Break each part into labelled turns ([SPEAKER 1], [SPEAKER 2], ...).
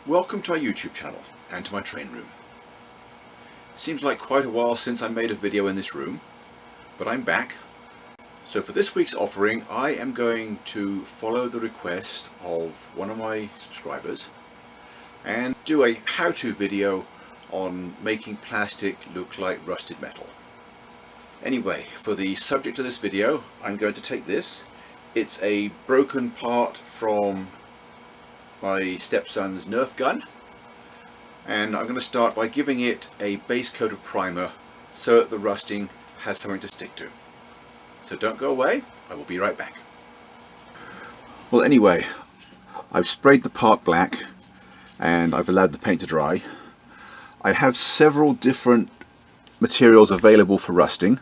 [SPEAKER 1] Welcome to our YouTube channel and to my train room. Seems like quite a while since I made a video in this room, but I'm back. So for this week's offering I am going to follow the request of one of my subscribers and do a how-to video on making plastic look like rusted metal. Anyway, for the subject of this video I'm going to take this. It's a broken part from my stepson's Nerf gun, and I'm going to start by giving it a base coat of primer so that the rusting has something to stick to. So don't go away, I will be right back. Well, anyway, I've sprayed the part black and I've allowed the paint to dry. I have several different materials available for rusting.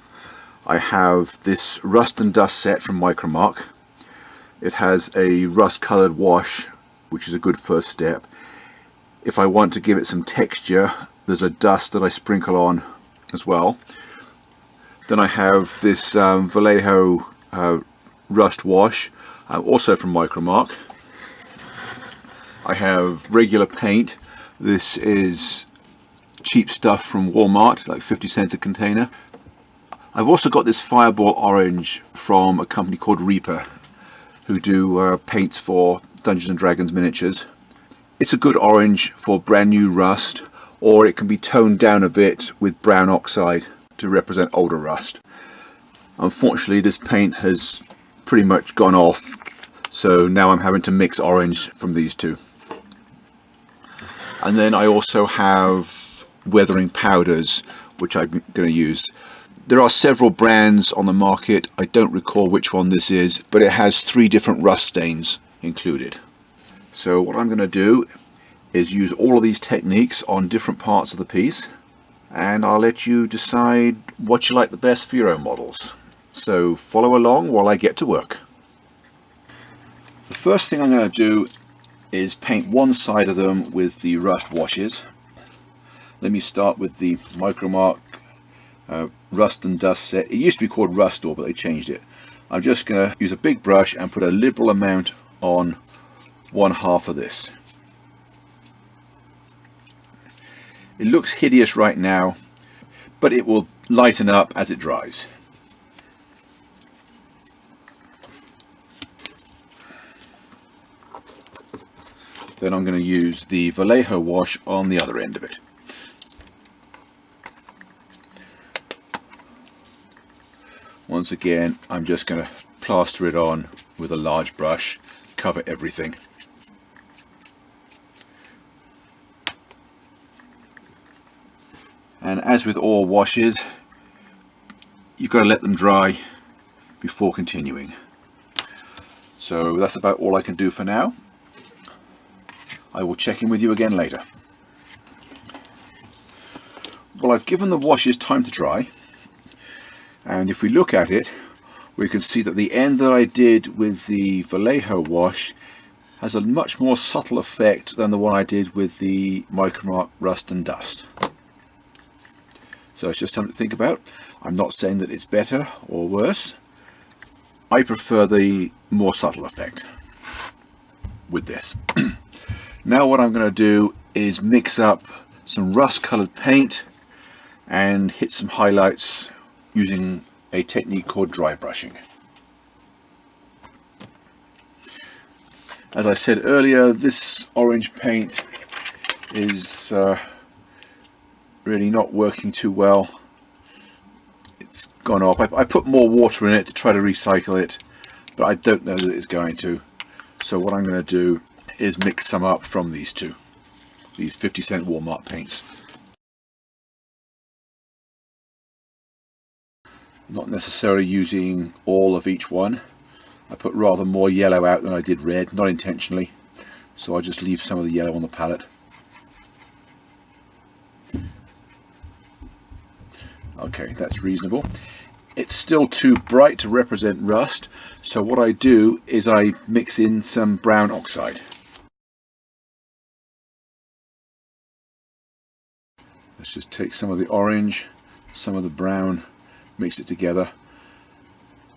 [SPEAKER 1] I have this rust and dust set from Micromark. It has a rust colored wash, which is a good first step. If I want to give it some texture, there's a dust that I sprinkle on as well. Then I have this Vallejo rust wash, also from Micromark. I have regular paint. This is cheap stuff from Walmart, like 50 cents a container. I've also got this Fireball orange from a company called Reaper, who do paints for Dungeons and Dragons miniatures. It's a good orange for brand new rust, or it can be toned down a bit with brown oxide to represent older rust. Unfortunately, this paint has pretty much gone off, so now I'm having to mix orange from these two. And then I also have weathering powders, which I'm going to use. There are several brands on the market. I don't recall which one this is, but it has 3 different rust stains included. So what I'm going to do is use all of these techniques on different parts of the piece, and I'll let you decide what you like the best for your own models. So follow along while I get to work. The first thing I'm going to do is paint one side of them with the rust washes. Let me start with the Micromark rust and dust set. It used to be called Rust-Or, but they changed it. I'm just going to use a big brush and put a liberal amount on one half of this. It looks hideous right now, but it will lighten up as it dries. Then I'm going to use the Vallejo wash on the other end of it. Once again, I'm just going to plaster it on with a large brush, cover everything. And as with all washes, you've got to let them dry before continuing. So that's about all I can do for now. I will check in with you again later. Well, I've given the washes time to dry, and if we look at it, we can see that the end that I did with the Vallejo wash has a much more subtle effect than the one I did with the Micromark rust and dust. So it's just something to think about. I'm not saying that it's better or worse. I prefer the more subtle effect with this. Now what I'm going to do is mix up some rust colored paint and hit some highlights using a technique called dry brushing. As I said earlier, this orange paint is really not working too well. It's gone off. I put more water in it to try to recycle it, but I don't know that it's going to. So what I'm going to do is mix some up from these 50-cent Walmart paints. Not necessarily using all of each one. I put rather more yellow out than I did red, not intentionally, so I just leave some of the yellow on the palette. Okay, that's reasonable. It's still too bright to represent rust, so what I do is I mix in some brown oxide. Let's just take some of the orange, some of the brown, mix it together.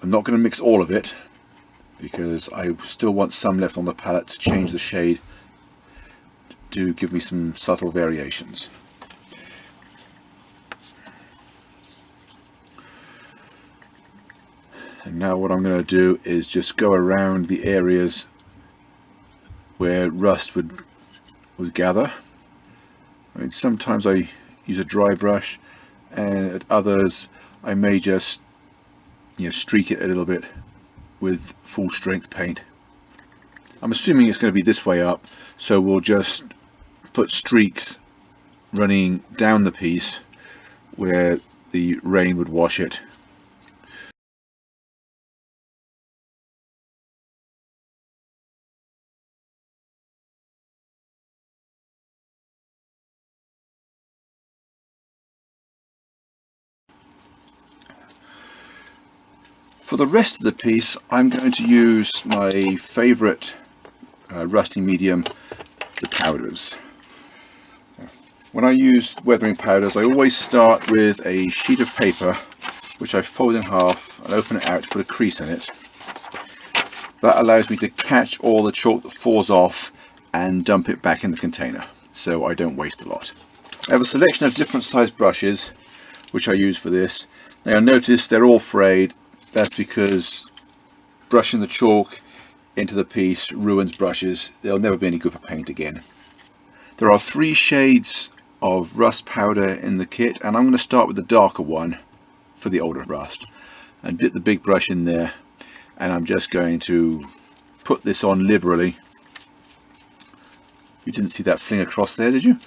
[SPEAKER 1] I'm not going to mix all of it because I still want some left on the palette to change the shade to give me some subtle variations. And now what I'm going to do is just go around the areas where rust would gather. I mean, sometimes I use a dry brush, and at others I may just streak it a little bit with full strength paint. I'm assuming it's going to be this way up, so we'll just put streaks running down the piece where the rain would wash it. For the rest of the piece, I'm going to use my favourite rusting medium, the powders. When I use weathering powders, I always start with a sheet of paper which I fold in half and open it out to put a crease in it. That allows me to catch all the chalk that falls off and dump it back in the container, so I don't waste a lot. I have a selection of different sized brushes which I use for this. Now you'll notice they're all frayed. That's because brushing the chalk into the piece ruins brushes. They'll never be any good for paint again. There are 3 shades of rust powder in the kit, and I'm going to start with the darker one for the older rust and dip the big brush in there, and I'm just going to put this on liberally. You didn't see that fling across there, did you?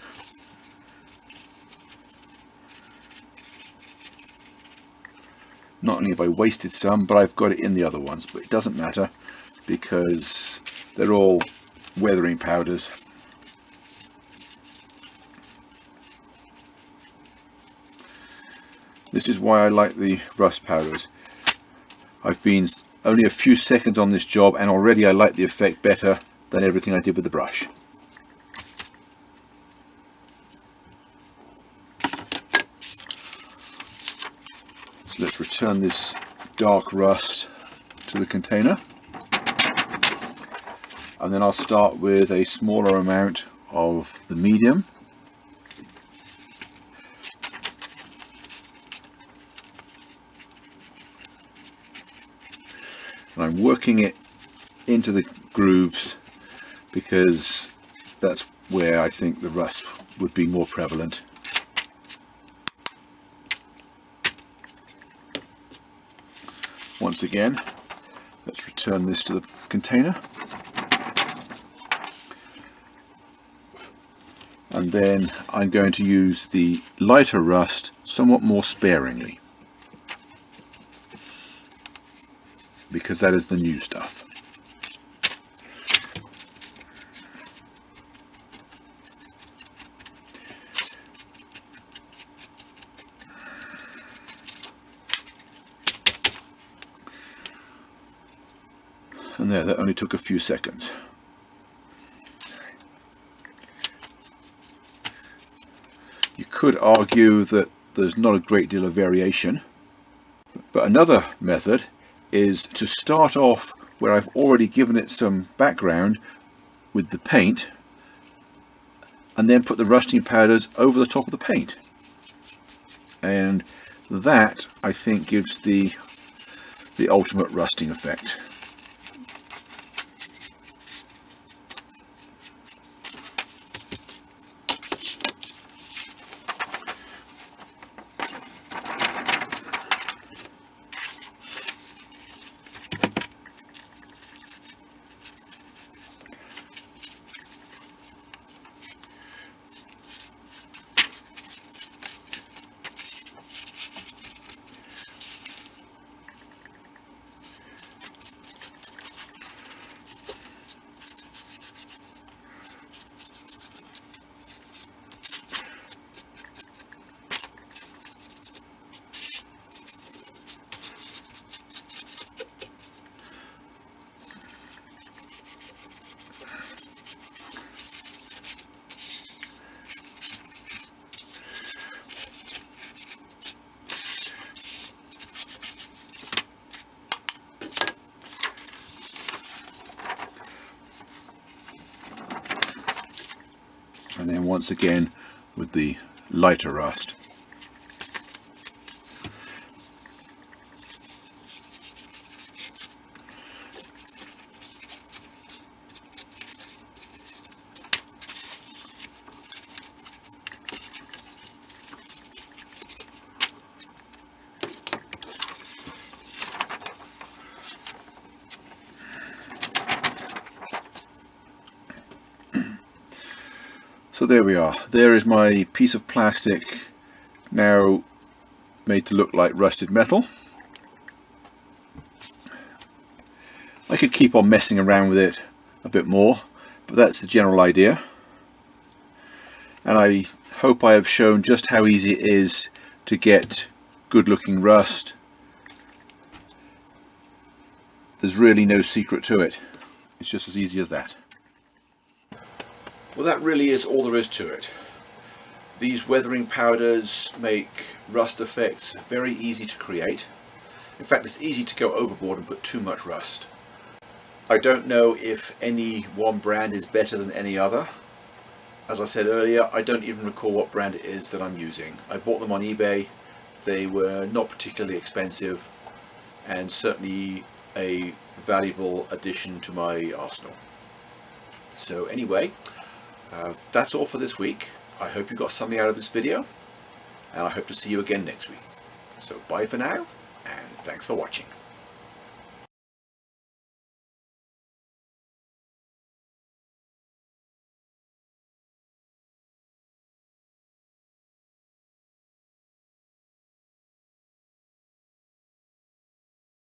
[SPEAKER 1] Not only have I wasted some, but I've got it in the other ones, but it doesn't matter because they're all weathering powders. This is why I like the rust powders. I've been only a few seconds on this job and already I like the effect better than everything I did with the brush. So let's return this dark rust to the container, and then I'll start with a smaller amount of the medium. And I'm working it into the grooves because that's where I think the rust would be more prevalent. Once again, let's return this to the container, and then I'm going to use the lighter rust somewhat more sparingly because that is the new stuff. And there, that only took a few seconds. You could argue that there's not a great deal of variation, but another method is to start off where I've already given it some background with the paint and then put the rusting powders over the top of the paint, and that I think gives the ultimate rusting effect. and then once again with the lighter rust. So there we are. There is my piece of plastic now made to look like rusted metal. I could keep on messing around with it a bit more, but that's the general idea. And I hope I have shown just how easy it is to get good looking rust. There's really no secret to it. It's just as easy as that. Well, that really is all there is to it. These weathering powders make rust effects very easy to create. In fact, it's easy to go overboard and put too much rust. I don't know if any one brand is better than any other. As I said earlier, I don't even recall what brand it is that I'm using. I bought them on eBay. They were not particularly expensive and certainly a valuable addition to my arsenal. So anyway, that's all for this week. I hope you got something out of this video, and I hope to see you again next week. So bye for now, and thanks for watching.